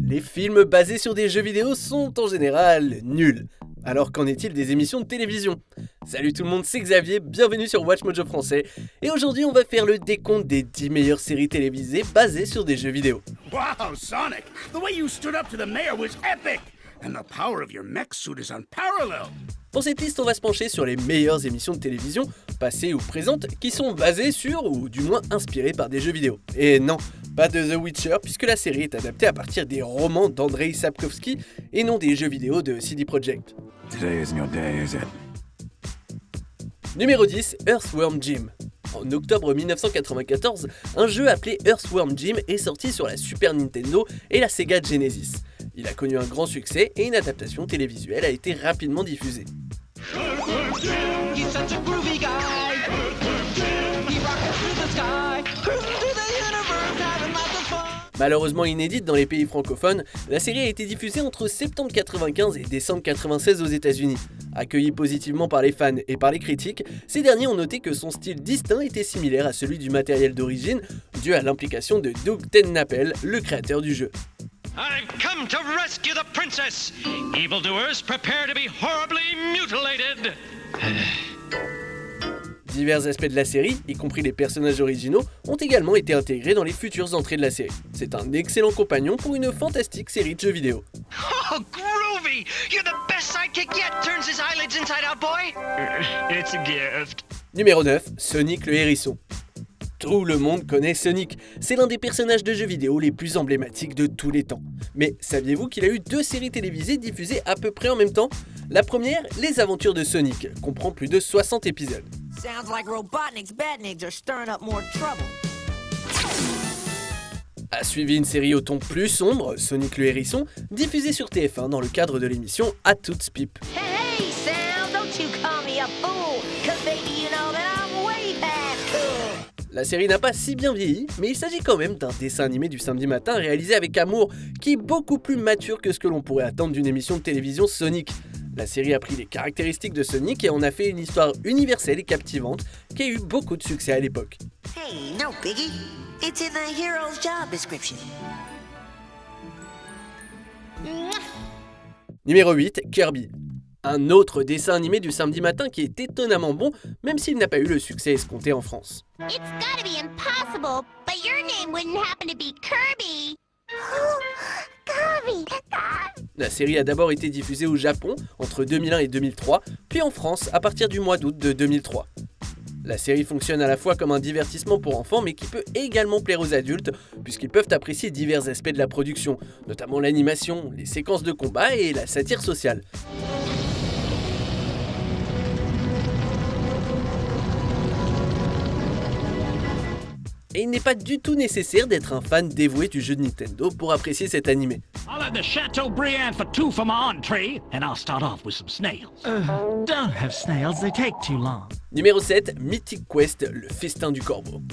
Les films basés sur des jeux vidéo sont en général nuls. Alors qu'en est-il des émissions de télévision? Salut tout le monde, c'est Xavier, bienvenue sur Watch Mojo Français. Et aujourd'hui on va faire le décompte des 10 meilleures séries télévisées basées sur des jeux vidéo. Wow, Sonic! The way you stood up to the mayor was epic! And the power of your mech suit is unparalleled! Pour cette liste, on va se pencher sur les meilleures émissions de télévision, passées ou présentes, qui sont basées sur, ou du moins inspirées par des jeux vidéo. Et non, pas de The Witcher, puisque la série est adaptée à partir des romans d'Andrei Sapkowski et non des jeux vidéo de CD Projekt. Today isn't your day, is it? Numéro 10, Earthworm Jim. En octobre 1994, un jeu appelé Earthworm Jim est sorti sur la Super Nintendo et la Sega Genesis. Il a connu un grand succès et une adaptation télévisuelle a été rapidement diffusée. Malheureusement inédite dans les pays francophones, la série a été diffusée entre septembre 1995 et décembre 1996 aux États-Unis. Accueillie positivement par les fans et par les critiques, ces derniers ont noté que son style distinct était similaire à celui du matériel d'origine, dû à l'implication de Doug TenNapel, le créateur du jeu. I've come to rescue the princess. Evildoers, prepare to be horribly mutilated. Divers aspects de la série, y compris les personnages originaux, ont également été intégrés dans les futures entrées de la série. C'est un excellent compagnon pour une fantastique série de jeux vidéo. Oh, groovy! You're the best sidekick yet. Turns his eyelids inside out, boy. It's a gift. Numéro 9, Sonic le hérisson. Tout le monde connaît Sonic, c'est l'un des personnages de jeux vidéo les plus emblématiques de tous les temps. Mais saviez-vous qu'il a eu 2 séries télévisées diffusées à peu près en même temps? La première, Les Aventures de Sonic, comprend plus de 60 épisodes. Sounds like Robotnik's badniks are stirring up more trouble. A suivi une série au ton plus sombre, Sonic le hérisson, diffusée sur TF1 dans le cadre de l'émission À toutes pipes. Hey, Sam, don't you call me a fool, 'cause baby, you know that I'm way past cool. La série n'a pas si bien vieilli, mais il s'agit quand même d'un dessin animé du samedi matin réalisé avec amour, qui est beaucoup plus mature que ce que l'on pourrait attendre d'une émission de télévision Sonic. La série a pris les caractéristiques de Sonic et en a fait une histoire universelle et captivante qui a eu beaucoup de succès à l'époque. Hey, no biggie. It's in the hero's job description. Numéro 8, Kirby. Un autre dessin animé du samedi matin qui est étonnamment bon, même s'il n'a pas eu le succès escompté en France. It's gotta be impossible, but your name wouldn't happen to be Kirby. Kirby. La série a d'abord été diffusée au Japon entre 2001 et 2003, puis en France à partir du mois d'août de 2003. La série fonctionne à la fois comme un divertissement pour enfants, mais qui peut également plaire aux adultes, puisqu'ils peuvent apprécier divers aspects de la production, notamment l'animation, les séquences de combat et la satire sociale. Et il n'est pas du tout nécessaire d'être un fan dévoué du jeu de Nintendo pour apprécier cet animé. I'll have the Chateaubriand for 2 for my entree, and I'll start off with some snails. Don't have snails, they take too long. Numéro 7, Mythic Quest, le festin du corbeau.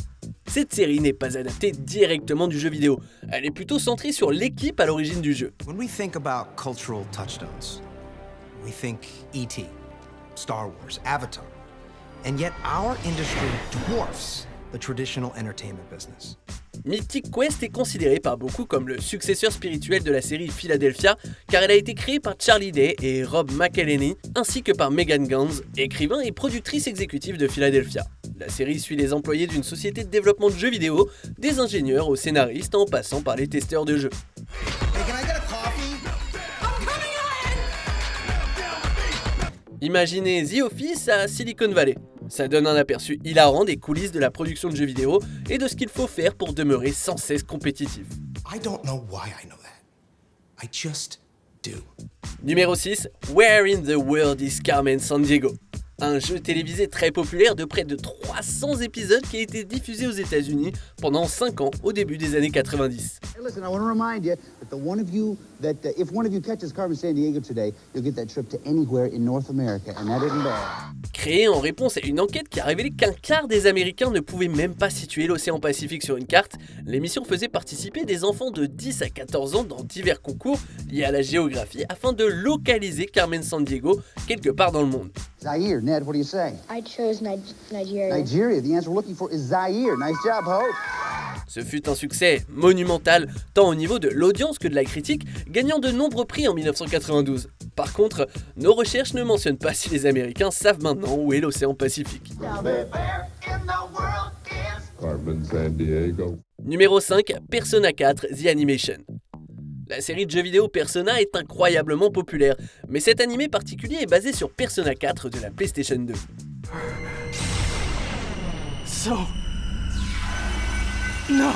Cette série n'est pas adaptée directement du jeu vidéo, elle est plutôt centrée sur l'équipe à l'origine du jeu. When we think about cultural touchstones, we think E.T., Star Wars, Avatar, and yet our industry dwarfs the traditional entertainment business. Mythic Quest est considéré par beaucoup comme le successeur spirituel de la série Philadelphia, car elle a été créée par Charlie Day et Rob McElhenney, ainsi que par Megan Ganz, écrivain et productrice exécutive de Philadelphia. La série suit les employés d'une société de développement de jeux vidéo, des ingénieurs aux scénaristes en passant par les testeurs de jeux. Imaginez The Office à Silicon Valley. Ça donne un aperçu hilarant des coulisses de la production de jeux vidéo et de ce qu'il faut faire pour demeurer sans cesse compétitif. I don't know why I know that. I just do. Numéro 6, Where in the World is Carmen Sandiego? Un jeu télévisé très populaire de près de 300 épisodes qui a été diffusé aux États-Unis pendant 5 ans au début des années 90. Hey, listen, I want to remind you that if one of you catches Carmen Sandiego today, you'll get that trip to anywhere in North America, and that isn't bad. Créé en réponse à une enquête qui a révélé qu'un quart des Américains ne pouvaient même pas situer l'océan Pacifique sur une carte, l'émission faisait participer des enfants de 10 à 14 ans dans divers concours liés à la géographie afin de localiser Carmen Sandiego quelque part dans le monde. Zaire, Ned, what do you say? I chose Nigeria. Nigeria. The answer we're looking for is Zaire. Nice job, Hope. Ce fut un succès monumental, tant au niveau de l'audience que de la critique, gagnant de nombreux prix en 1992. Par contre, nos recherches ne mentionnent pas si les Américains savent maintenant où est l'océan Pacifique. Numéro 5, Persona 4 The Animation. La série de jeux vidéo Persona est incroyablement populaire, mais cet animé particulier est basé sur Persona 4 de la PlayStation 2. No!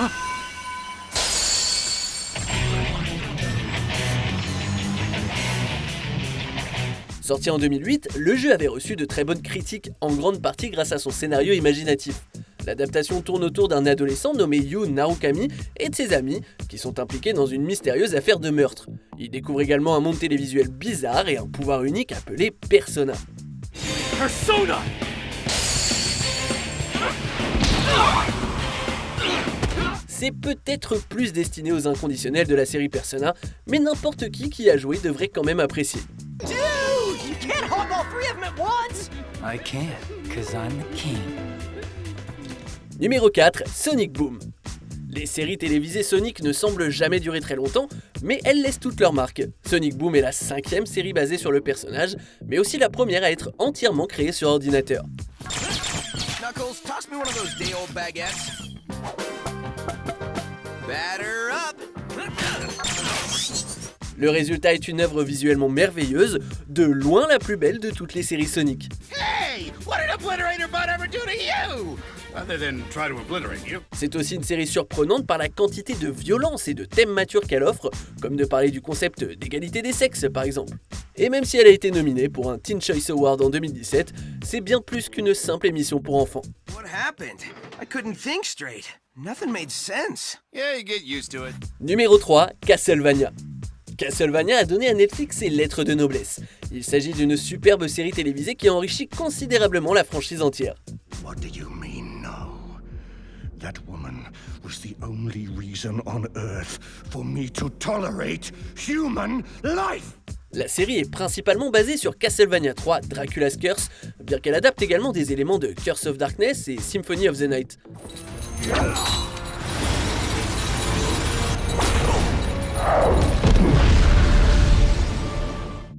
Sorti en 2008, le jeu avait reçu de très bonnes critiques, en grande partie grâce à son scénario imaginatif. L'adaptation tourne autour d'un adolescent nommé Yu Narukami et de ses amis, qui sont impliqués dans une mystérieuse affaire de meurtre. Il découvre également un monde télévisuel bizarre et un pouvoir unique appelé Persona. Persona! C'est peut-être plus destiné aux inconditionnels de la série Persona, mais n'importe qui a joué devrait quand même apprécier. Dude, you can't hold all three of them at once! I can't, cause I'm the king. Numéro 4, Sonic Boom. Les séries télévisées Sonic ne semblent jamais durer très longtemps, mais elles laissent toute leur marque. Sonic Boom est la 5e série basée sur le personnage, mais aussi la première à être entièrement créée sur ordinateur. Knuckles, toss me one of those day old baguettes. Batter up! Le résultat est une œuvre visuellement merveilleuse, de loin la plus belle de toutes les séries Sonic. Hey! What did Obliterator Bot ever do to you? Other than try to obliterate you. C'est aussi une série surprenante par la quantité de violence et de thèmes matures qu'elle offre, comme de parler du concept d'égalité des sexes par exemple. Et même si elle a été nominée pour un Teen Choice Award en 2017, c'est bien plus qu'une simple émission pour enfants. What happened? I couldn't think straight. Nothing made sense. Yeah, you get used to it. Numéro 3, Castlevania. Castlevania a donné à Netflix ses lettres de noblesse. Il s'agit d'une superbe série télévisée qui a enrichi considérablement la franchise entière. What do you mean, no? That woman was the only reason on Earth for me to tolerate human life. La série est principalement basée sur Castlevania 3 Dracula's Curse, bien qu'elle adapte également des éléments de Curse of Darkness et Symphony of the Night.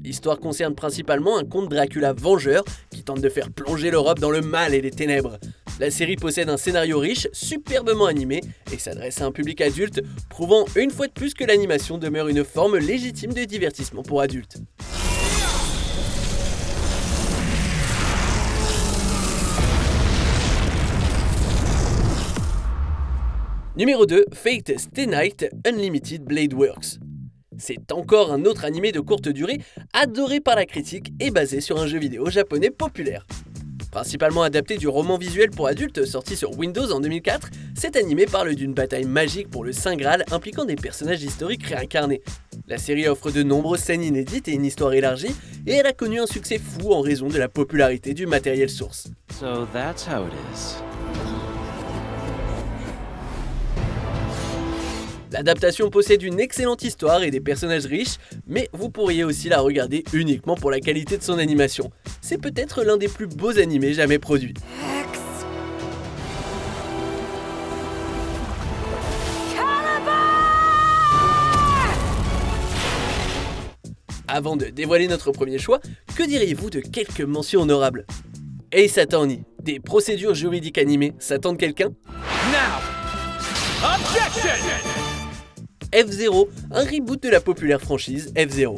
L'histoire concerne principalement un comte Dracula vengeur qui tente de faire plonger l'Europe dans le mal et les ténèbres. La série possède un scénario riche, superbement animé et s'adresse à un public adulte, prouvant une fois de plus que l'animation demeure une forme légitime de divertissement pour adultes. Numéro 2, Fate Stay Night Unlimited Blade Works. C'est encore un autre animé de courte durée, adoré par la critique et basé sur un jeu vidéo japonais populaire. Principalement adapté du roman visuel pour adultes sorti sur Windows en 2004, cet animé parle d'une bataille magique pour le Saint Graal impliquant des personnages historiques réincarnés. La série offre de nombreuses scènes inédites et une histoire élargie, et elle a connu un succès fou en raison de la popularité du matériel source. So that's how it is. L'adaptation possède une excellente histoire et des personnages riches, mais vous pourriez aussi la regarder uniquement pour la qualité de son animation. C'est peut-être l'un des plus beaux animés jamais produits. Avant de dévoiler notre premier choix, que diriez-vous de quelques mentions honorables? Ace Attorney, des procédures juridiques animées, ça tente quelqu'un? F-Zero, un reboot de la populaire franchise F-Zero.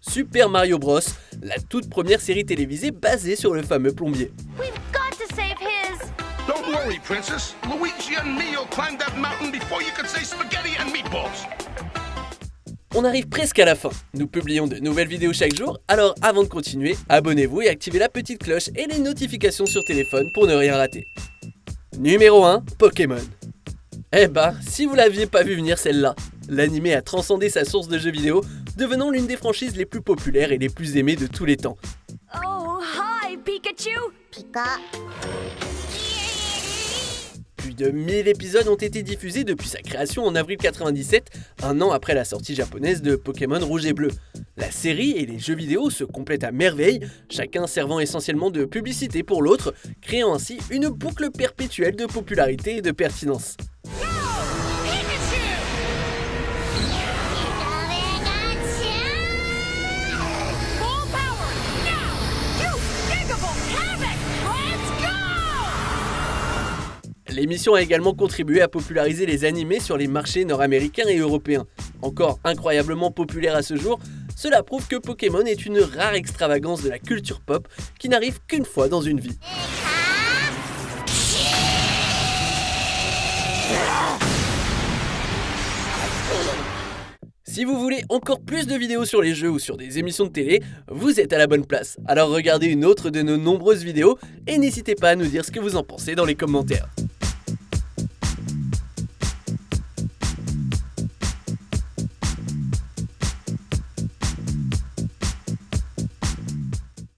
Super Mario Bros, la toute première série télévisée basée sur le fameux plombier. We've got to save his. Don't worry, Princess. Luigi and me'll climb that mountain before you can say spaghetti and meatballs. On arrive presque à la fin. Nous publions de nouvelles vidéos chaque jour, alors avant de continuer, abonnez-vous et activez la petite cloche et les notifications sur téléphone pour ne rien rater. Numéro 1, Pokémon. Eh bah, si vous l'aviez pas vu venir celle-là, l'animé a transcendé sa source de jeux vidéo, devenant l'une des franchises les plus populaires et les plus aimées de tous les temps. Oh, hi, Pikachu! Pika. Plus de 1000 épisodes ont été diffusés depuis sa création en avril 97, un an après la sortie japonaise de Pokémon Rouge et Bleu. La série et les jeux vidéo se complètent à merveille, chacun servant essentiellement de publicité pour l'autre, créant ainsi une boucle perpétuelle de popularité et de pertinence. L'émission a également contribué à populariser les animés sur les marchés nord-américains et européens. Encore incroyablement populaire à ce jour, cela prouve que Pokémon est une rare extravagance de la culture pop qui n'arrive qu'une fois dans une vie. Si vous voulez encore plus de vidéos sur les jeux ou sur des émissions de télé, vous êtes à la bonne place. Alors regardez une autre de nos nombreuses vidéos et n'hésitez pas à nous dire ce que vous en pensez dans les commentaires.